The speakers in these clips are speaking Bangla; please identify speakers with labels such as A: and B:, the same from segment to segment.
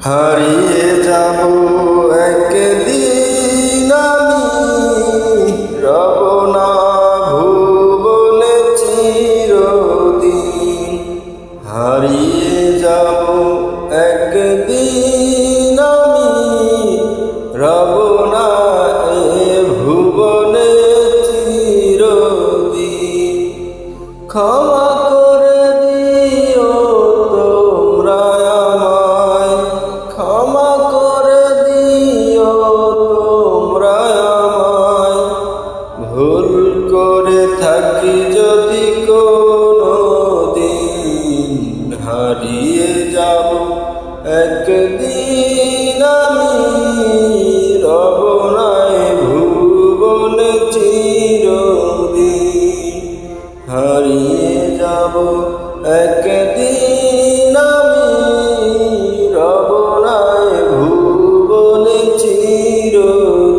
A: হারিয়ে যাব একদিন আমি, রব না ভুবনে চিরদিন। হারিয়ে যাব একদিন আমি, রব না এ ভুবনে চিরদিন। ক্ষমা করে দিও তোমরা আমায়, ক্ষমা করে দিও তোমরা আমায়। ভুল করে থাকি যদি কোনো দিন, হারিয়ে যাব একদিন আমি, রব না এ ভুবনে চিরদিন। হারিয়ে যাব একদিন আমি, রব না এ ভুবনে চিরদিন।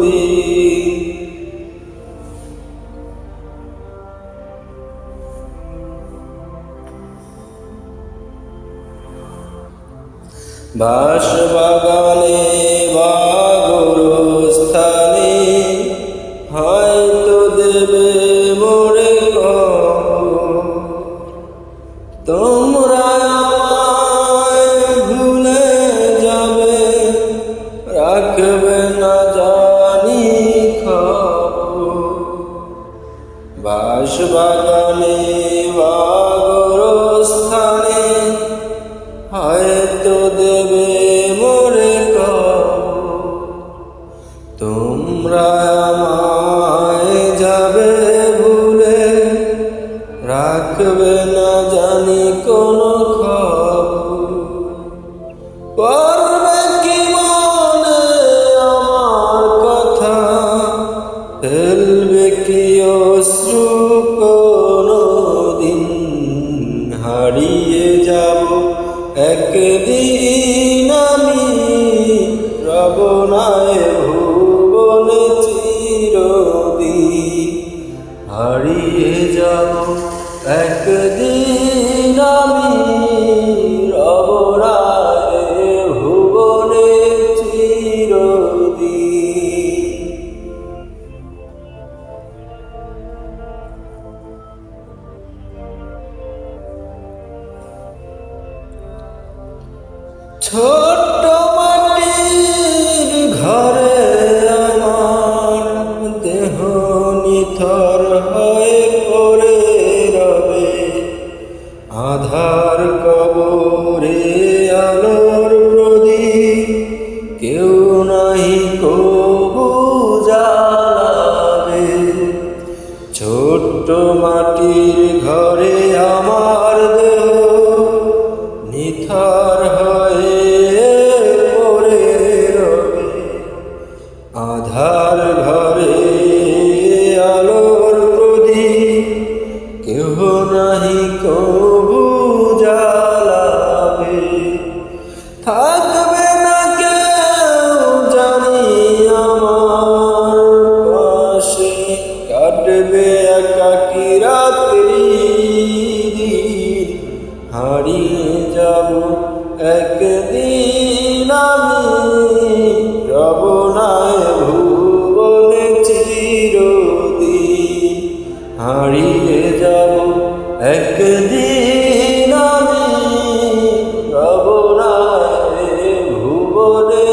A: বাঁশবাগানে বা গোরস্থানে হয়তো দেবে মোরে কবর। তোমরা আমায় ভুলে যাবে, রাখবে না জানি খবর। বাঁশবাগানে বা গোরস্থানে হয়তো দেবে মোরে কবর। তোমরা আমায় যাবে ভুলে, রাখবে না জানি কোনো খবর। পড়বে কি মনে আমার কথা, ফেলবে কি অশ্রু কোনো দিন। হারিয়ে যাব একদিন আমি, রব না এ ভুবনে চিরদিন। হারিয়ে যাব একদিন আমি, রব না এ ভুবনে চিরদিন। ছোট্ট মাটির ঘরে আমার দেহ নিথর হয়ে পড়ে রবে। আধার কবরে আলোর প্রদীপ কেউ নাহি কবু জ্বালাবে। ছোট্ট মাটির ঘরে আমার দেহ নিথর হয়ে পড়ে রবে। আধার ঘরে আলোর প্রদীপ কেহ নাহি কবু জ্বালাবে। থাকবে না কেউ জানি আমার পাশে, কাটবে একাকী রাত্রি দিন। হারিয়ে যাব একদিন আমি, রব না এ ভুবনে চিরদিন। হারিয়ে যাব একদিন আমি, রব না এ ভুবনে